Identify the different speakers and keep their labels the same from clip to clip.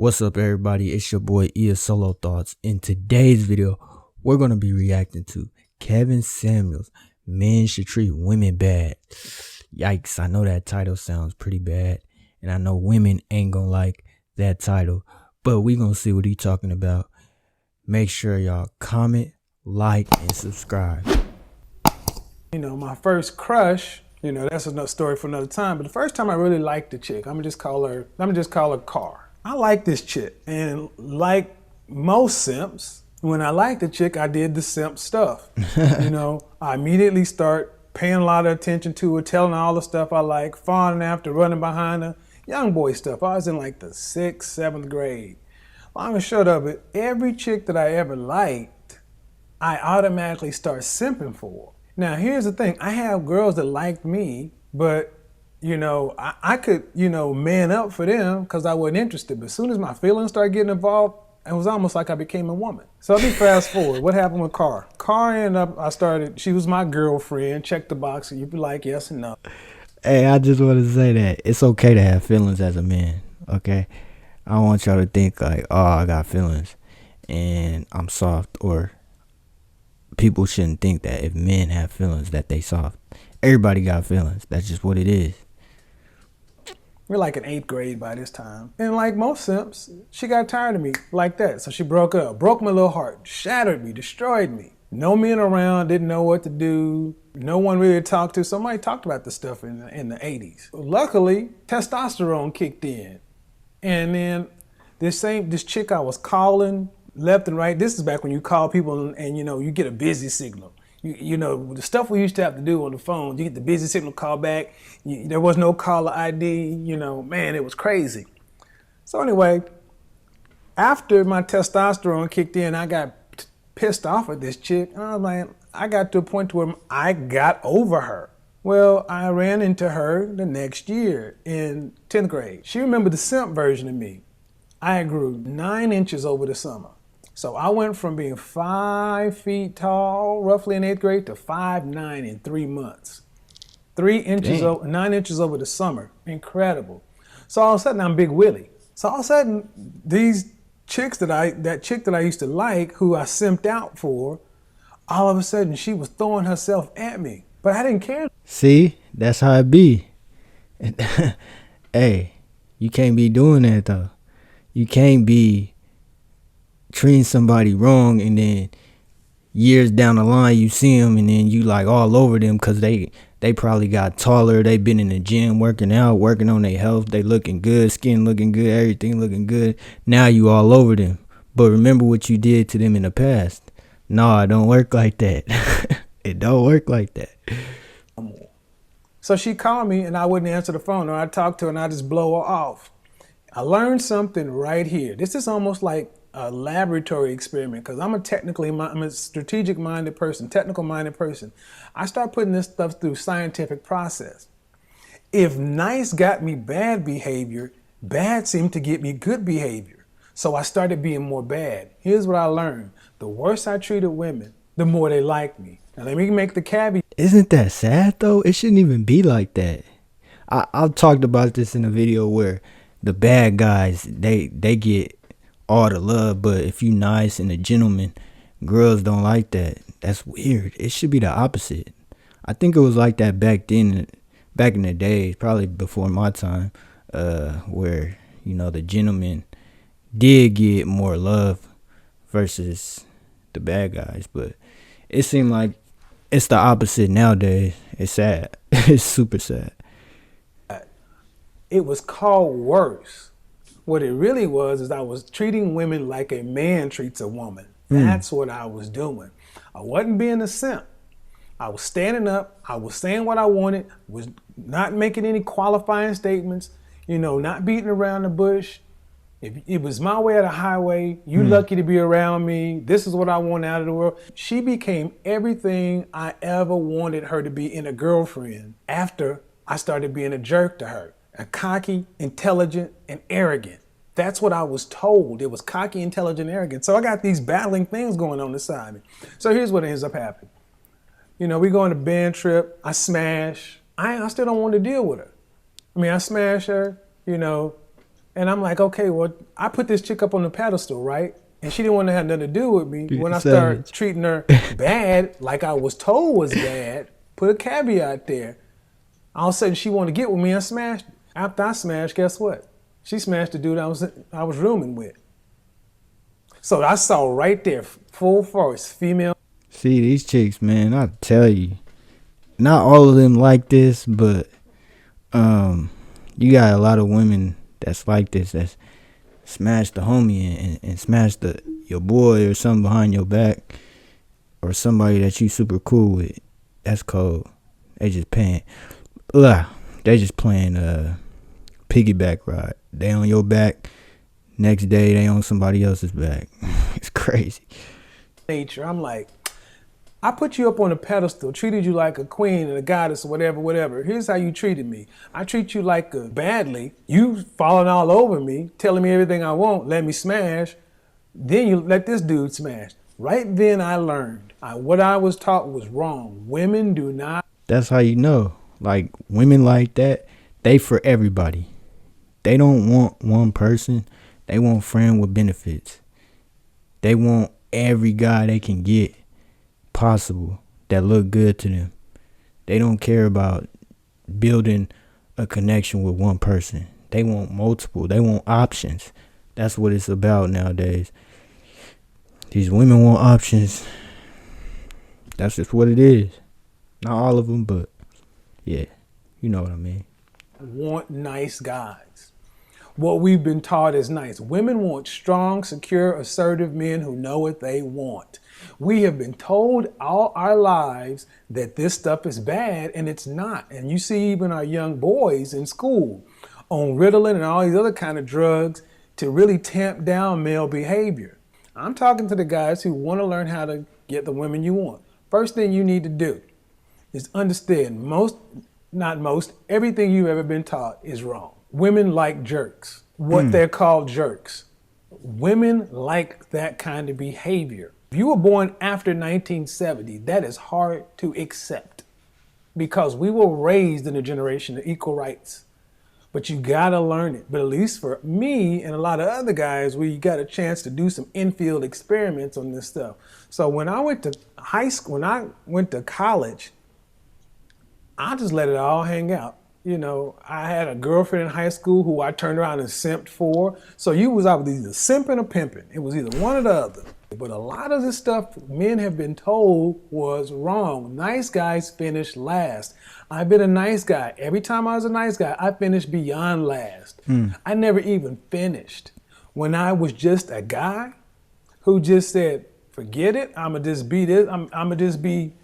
Speaker 1: What's up, everybody? It's your boy Eeryt Solo Thoughts. In today's video, we're going to be reacting to Kevin Samuels, Men Should Treat Women Bad. Yikes, I know that title sounds pretty bad, and I know women ain't gonna like that title, but we gonna see what he talking about. Make sure y'all comment, like, and subscribe.
Speaker 2: You know, my first crush, that's another story for another time, but the first time I really liked the chick, I'm gonna just call her Car. I like this chick, and like most simps, when I liked the chick, I did the simp stuff. I immediately start paying a lot of attention to her, telling her all the stuff I like, fawning after, running behind her, young boy stuff. I was in like the 6th, 7th grade. Long and short of it, every chick that I ever liked, I automatically start simping for. Now, here's the thing. I have girls that liked me, but, I could, man up for them because I wasn't interested. But as soon as my feelings started getting involved, it was almost like I became a woman. So let me fast forward. What happened with Car? Car ended up, she was my girlfriend, checked the box, and you'd be like, yes and no.
Speaker 1: Hey, I just want to say that it's okay to have feelings as a man, okay? I don't want y'all to think like, oh, I got feelings and I'm soft, or people shouldn't think that if men have feelings that they soft. Everybody got feelings. That's just what it is.
Speaker 2: We're like in 8th grade by this time. And like most simps, she got tired of me like that. So she broke up, broke my little heart, shattered me, destroyed me. No men around, didn't know what to do. No one really to talk to. Somebody talked about this stuff in the 80s. Luckily, testosterone kicked in. And then this chick I was calling left and right. This is back when you call people and you get a busy signal. The stuff we used to have to do on the phone, you get the busy signal call back. There was no caller ID, man, it was crazy. So anyway, after my testosterone kicked in, I got pissed off at this chick. And I was like, I got to a point where I got over her. Well, I ran into her the next year in 10th grade. She remembered the simp version of me. I grew 9 inches over the summer. So I went from being 5 feet tall, roughly in 8th grade, to 5'9" in 3 months. 9 inches over the summer. Incredible. So all of a sudden I'm Big Willie. So all of a sudden these chicks that chick that I used to like, who I simped out for, all of a sudden she was throwing herself at me. But I didn't care.
Speaker 1: See, that's how it be. Hey, you can't be doing that though. You can't be treating somebody wrong and then years down the line you see them and then you like all over them because they probably got taller, they been in the gym working out, working on their health, they looking good, skin looking good, everything looking good. Now you all over them, but remember what you did to them in the past. No, it don't work like that. It don't work like that.
Speaker 2: So she called me and I wouldn't answer the phone, or I'd talk to her and I'd just blow her off. I learned something right here. This is almost like a laboratory experiment because I'm a strategic-minded person, technical-minded person. I start putting this stuff through scientific process. If nice got me bad behavior, bad seemed to get me good behavior. So I started being more bad. Here's what I learned. The worse I treated women, the more they liked me. Now let me make the caveat.
Speaker 1: Isn't that sad though? It shouldn't even be like that. I've talked about this in a video where the bad guys, they get all the love, but if you nice and a gentleman, girls don't like that. That's weird. It should be the opposite. I think it was like that back then, back in the days, probably before my time, where the gentleman did get more love versus the bad guys. But it seemed like it's the opposite nowadays. It's sad. It's super sad.
Speaker 2: It was called worse. What it really was is I was treating women like a man treats a woman. That's what I was doing. I wasn't being a simp. I was standing up. I was saying what I wanted, was not making any qualifying statements, not beating around the bush. If it was my way or the highway, you lucky to be around me. This is what I want out of the world. She became everything I ever wanted her to be in a girlfriend after I started being a jerk to her. A cocky, intelligent, and arrogant. That's what I was told. It was cocky, intelligent, arrogant. So I got these battling things going on inside me. So here's what ends up happening. We go on a band trip. I smash. I still don't want to deal with her. I mean, I smash her, And I'm like, okay, well, I put this chick up on the pedestal, right? And she didn't want to have nothing to do with me.
Speaker 1: You
Speaker 2: When I started
Speaker 1: savage.
Speaker 2: treating her bad, like I was told was bad, put a caveat there. All of a sudden, she wanted to get with me and smashed. After I smashed, guess what? She smashed the dude I was rooming with. So I saw right there, full force, female.
Speaker 1: See, these chicks, man, I tell you, not all of them like this, but you got a lot of women that's like this, that's smash the homie and smash your boy or something behind your back, or somebody that you super cool with. That's cold. They just paying. They just playing piggyback ride. They on your back. Next day they on somebody else's back. It's crazy.
Speaker 2: Nature. I'm like, I put you up on a pedestal, treated you like a queen and a goddess or whatever. Here's how you treated me. I treat you like badly. You falling all over me, telling me everything I want, let me smash. Then you let this dude smash. Right then I learned what I was taught was wrong. Women do not.
Speaker 1: That's how you know. Like, women like that, they for everybody. They don't want one person. They want friend with benefits. They want every guy they can get possible that look good to them. They don't care about building a connection with one person. They want multiple. They want options. That's what it's about nowadays. These women want options. That's just what it is. Not all of them, but yeah, you know what I mean.
Speaker 2: Want nice guys. What we've been taught is nice. Women want strong, secure, assertive men who know what they want. We have been told all our lives that this stuff is bad, and it's not. And you see even our young boys in school on Ritalin and all these other kind of drugs to really tamp down male behavior. I'm talking to the guys who want to learn how to get the women you want. First thing you need to do is understand everything you've ever been taught is wrong. Women like jerks, what they're called jerks. Women like that kind of behavior. If you were born after 1970, that is hard to accept because we were raised in a generation of equal rights. But you gotta learn it. But at least for me and a lot of other guys, we got a chance to do some infield experiments on this stuff. So when I went to high school, when I went to college, I just let it all hang out. You know, I had a girlfriend in high school who I turned around and simped for. So I was either simping or pimping. It was either one or the other. But a lot of this stuff men have been told was wrong. Nice guys finish last. I've been a nice guy. Every time I was a nice guy, I finished beyond last. I never even finished. When I was just a guy who just said, forget it, I'ma just be this, I'ma just be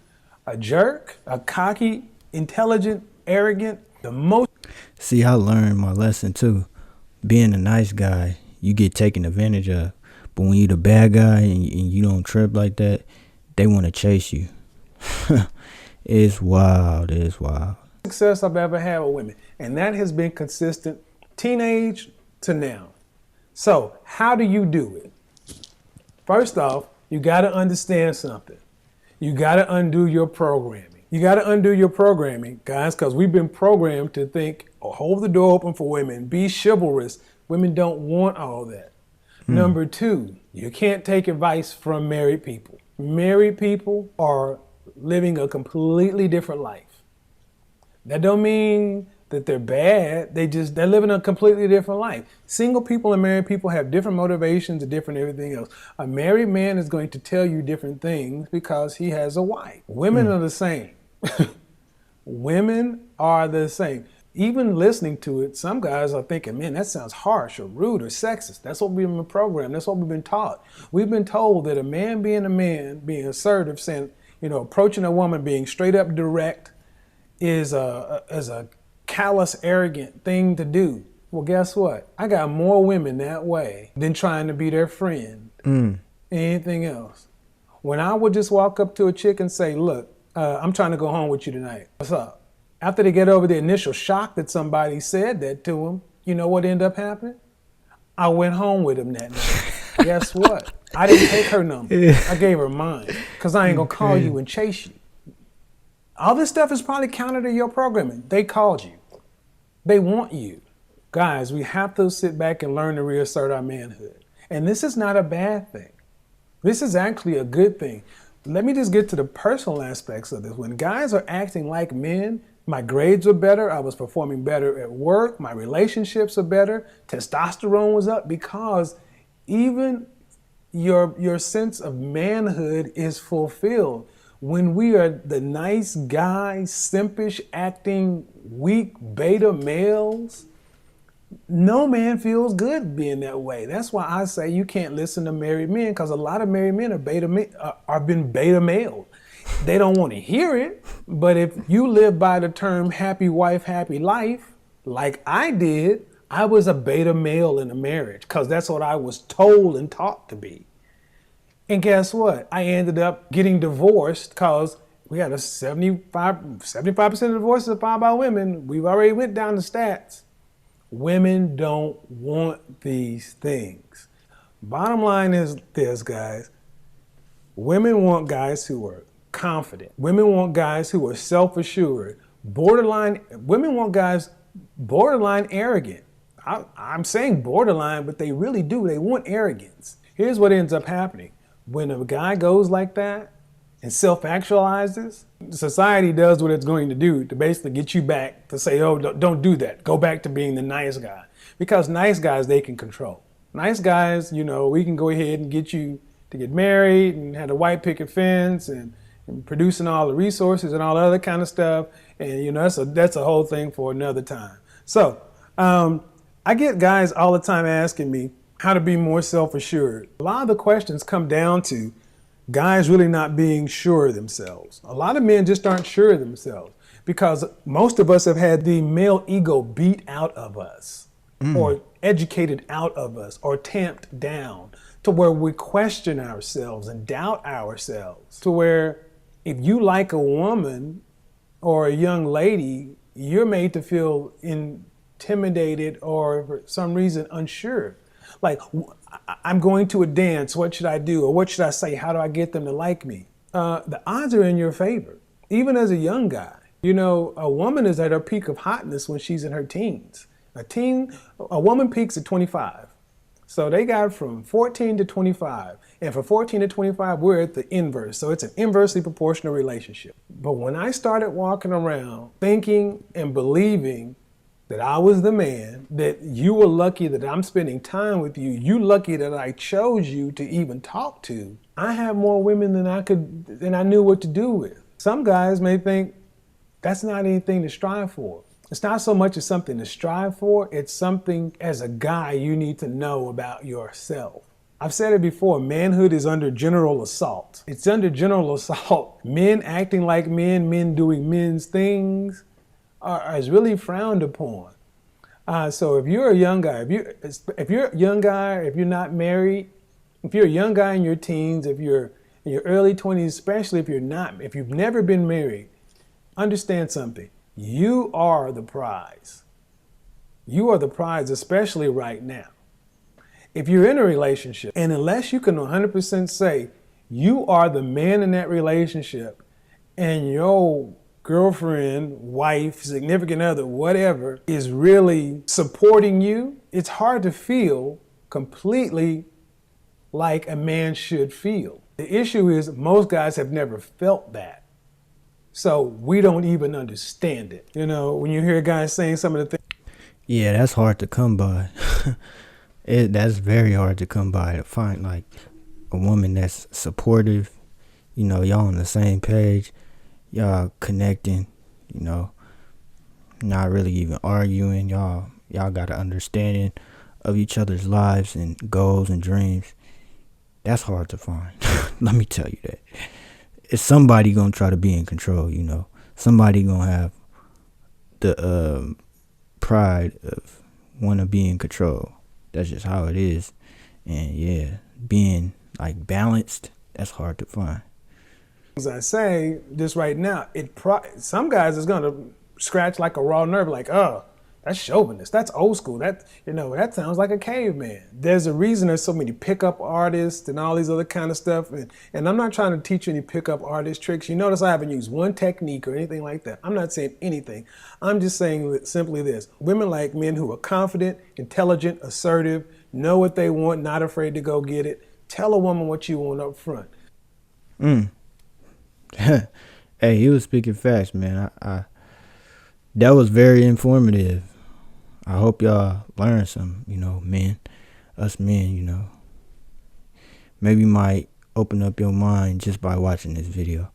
Speaker 2: a jerk, a cocky, intelligent, arrogant, the most.
Speaker 1: See, I learned my lesson too. Being a nice guy, you get taken advantage of. But when you the bad guy and you don't trip like that, they want to chase you. It's wild. It's wild.
Speaker 2: Success I've ever had with women. And that has been consistent teenage to now. So how do you do it? First off, you got to understand something. You got to undo your programming. You got to undo your programming, guys, because we've been programmed to think, oh, hold the door open for women, be chivalrous. Women don't want all that. Number two, you can't take advice from married people. Married people are living a completely different life. That don't mean that they're bad. They're living a completely different life. Single people and married people have different motivations and different everything else. A married man is going to tell you different things because he has a wife. Women are the same. Women are the same. Even listening to it, some guys are thinking, man, that sounds harsh or rude or sexist. That's what we've been programmed. That's what we've been taught. We've been told that a man, being assertive, saying, approaching a woman, being straight up direct is a callous, arrogant thing to do. Well, guess what? I got more women that way than trying to be their friend. Anything else. When I would just walk up to a chick and say, look, I'm trying to go home with you tonight. What's up? After they get over the initial shock that somebody said that to them, you know what ended up happening? I went home with him that night. Guess what? I didn't take her number. I gave her mine because I ain't going to call you and chase you. All this stuff is probably counter to your programming. They called you. They want you. Guys, we have to sit back and learn to reassert our manhood. And this is not a bad thing. This is actually a good thing. Let me just get to the personal aspects of this. When guys are acting like men, my grades are better, I was performing better at work, my relationships are better, testosterone was up, because even your sense of manhood is fulfilled. When we are the nice guy, simpish acting, weak beta males, no man feels good being that way. That's why I say you can't listen to married men, because a lot of married men are been beta male. They don't want to hear it, but if you live by the term happy wife, happy life, like I did, I was a beta male in a marriage, because that's what I was told and taught to be. And guess what? I ended up getting divorced because we had a 75% of divorces are filed by women. We've already went down the stats. Women don't want these things. Bottom line is this, guys. Women want guys who are confident. Women want guys who are self-assured. Women want guys borderline arrogant. I'm saying borderline, but they really do. They want arrogance. Here's what ends up happening. When a guy goes like that and self-actualizes, society does what it's going to do to basically get you back to say, oh, don't do that. Go back to being the nice guy. Because nice guys, they can control. Nice guys, we can go ahead and get you to get married and have a white picket fence and producing all the resources and all the other kind of stuff. And, that's a whole thing for another time. So I get guys all the time asking me how to be more self-assured. A lot of the questions come down to guys really not being sure of themselves. A lot of men just aren't sure of themselves because most of us have had the male ego beat out of us or educated out of us or tamped down to where we question ourselves and doubt ourselves, to where if you like a woman or a young lady, you're made to feel intimidated or for some reason unsure. Like, I'm going to a dance, what should I do? Or what should I say? How do I get them to like me? The odds are in your favor, even as a young guy. A woman is at her peak of hotness when she's in her teens. A woman peaks at 25. So they got from 14 to 25. And from 14 to 25, we're at the inverse. So it's an inversely proportional relationship. But when I started walking around thinking and believing that I was the man, that you were lucky that I'm spending time with you, you lucky that I chose you to even talk to, I have more women than I knew what to do with. Some guys may think that's not anything to strive for. It's not so much as something to strive for, it's something as a guy you need to know about yourself. I've said it before, manhood is under general assault. It's under general assault. Men acting like men doing men's things is really frowned upon. So if you're a young guy, if you're a young guy, if you're not married, if you're a young guy in your teens, if you're in your early 20s, especially if you've never been married, understand something. You are the prize. You are the prize, especially right now. If you're in a relationship, and unless you can 100% say you are the man in that relationship and your girlfriend, wife, significant other, whatever, is really supporting you, it's hard to feel completely like a man should feel. The issue is most guys have never felt that. So we don't even understand it. When you hear guys saying some of the things.
Speaker 1: Yeah, that's hard to come by. That's very hard to come by, to find like a woman that's supportive, y'all on the same page, y'all connecting, not really even arguing, y'all got an understanding of each other's lives and goals and dreams. That's hard to find. Let me tell you that. It's somebody gonna try to be in control, somebody gonna have the pride of want to be in control. That's just how it is. And yeah, being like balanced, that's hard to find.
Speaker 2: As I say, just right now, some guys is gonna scratch like a raw nerve, like, oh, That's chauvinist. That's old school. That sounds like a caveman. There's a reason there's so many pickup artists and all these other kind of stuff. And I'm not trying to teach you any pickup artist tricks. You notice I haven't used one technique or anything like that. I'm not saying anything. I'm just saying simply this. Women like men who are confident, intelligent, assertive, know what they want, not afraid to go get it. Tell a woman what you want up front.
Speaker 1: Hey, he was speaking fast, man. I that was very informative. I hope y'all learned some, men, us men, maybe might open up your mind just by watching this video.